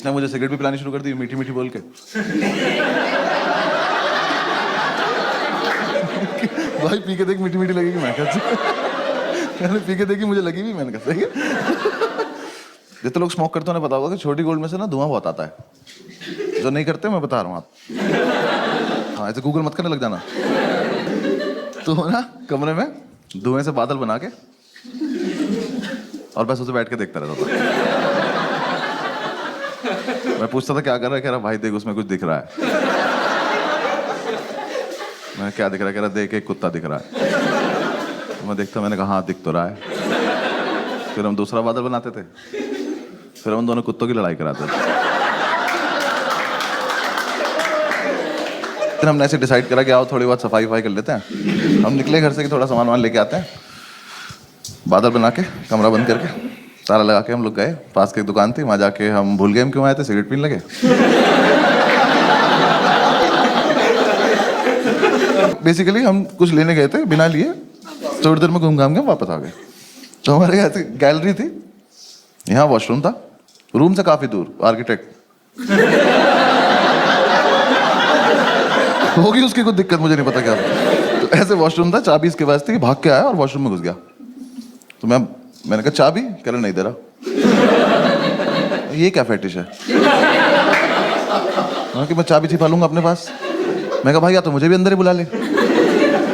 इसने मुझे सिगरेट भी पिलानी शुरू कर दी मीठी मीठी बोल के। भाई पी के देख मीठी मीठी लगेगी, मैं कहते पी के देखी मुझे लगी भी, मैंने कहा सही है। जितने लोग स्मोक करते हैं उन्हें पता होगा कि छोटी गोल्ड में से ना धुआं बहुत आता है, जो नहीं करते मैं बता रहा हूँ आप। हाँ ऐसे गूगल मत करने लग जाना। तो ना कमरे में धुएं से बादल बना के और बस उसे बैठ के देखता रहता था। मैं पूछता था क्या कर रहा है, कह रहा भाई देख उसमें कुछ दिख रहा है। मैं क्या दिख रहा है, कह रहा देख एक कुत्ता दिख रहा है। तो मैं देखता, मैंने कहा हाँ दिख तो रहा है। फिर हम दूसरा बादल बनाते थे, फिर हम दोनों कुत्तों की लड़ाई कराते थे। फिर हमने ऐसे डिसाइड करा कि आओ थोड़ी बहुत सफाई वफाई कर लेते हैं। हम निकले घर से कि थोड़ा सामान वामान लेके आते हैं। बादल बना के कमरा बंद करके ताला लगा के हम लोग गए, पास की एक दुकान थी, वहाँ जाके हम भूल गए हम क्यों आए थे, सिगरेट पीने लगे। बेसिकली हम कुछ लेने गए थे, बिना लिए थोड़ी देर में घूम घाम के वापस आ गए। तो हमारे यहाँ से गैलरी थी, यहाँ वॉशरूम था, रूम से काफी दूर, आर्किटेक्ट होगी उसकी कुछ दिक्कत, मुझे नहीं पता क्या। तो ऐसे वॉशरूम था, चाबी इसके पास थी, भाग के आया और वॉशरूम में घुस गया। तो मैंने कहा चाबी, कह रहा नहीं दे रहा। ये क्या फेटिश है कि मैं चाबी छिपा लूंगा अपने पास। मैं कहा भाई या तो मुझे भी अंदर ही बुला ले,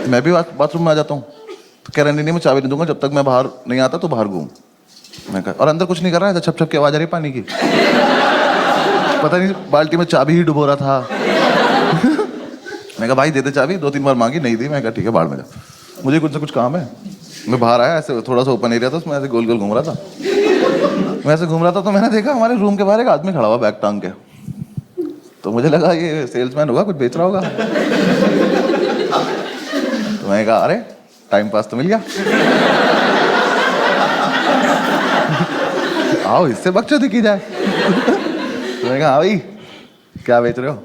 मैं भी बाथरूम में आ जाता हूँ। तो कह रहा नहीं मैं चाबी नहीं दूंगा जब तक मैं बाहर नहीं आता, तो बाहर घूम। मैं कहा और अंदर कुछ नहीं कर रहा है, छप छप की आवाज आ रही है पानी की। पता नहीं बाल्टी में चाबी ही डुबो रहा था। मैं कहा भाई दे दे चाबी, 2-3 बार मांगी, नहीं दी। मैं कहा ठीक है बाहर में जा, मुझे कुछ ना कुछ काम है। मैं बाहर आया, ऐसे थोड़ा सा ओपन एरिया था, उसमें ऐसे गोल गोल घूम रहा था। मैं ऐसे घूम रहा था तो मैंने देखा हमारे रूम के बाहर एक आदमी खड़ा हुआ बैग टांग के। तो मुझे लगा ये सेल्समैन होगा, कुछ बेच रहा होगा। तो मैंने कहा अरे टाइम पास तो मिल गया। आओ इससे बकचोदी की जाए। तो मैंने कहा हाँ भाई क्या बेच रहे हो।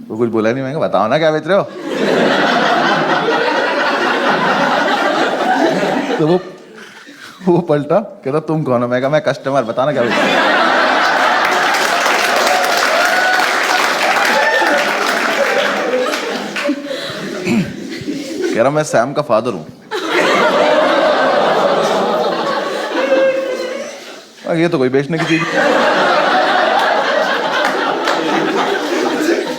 वो कुछ बोला नहीं। मैंने कहा बताओ ना क्या बेच रहे हो। तो वो पलटा, कहता तुम कौन हो। मैं कहा मैं कस्टमर, बताना क्या बेच रहे हो। कह रहा मैं सैम का फादर हूं। ये तो कोई बेचने की चीज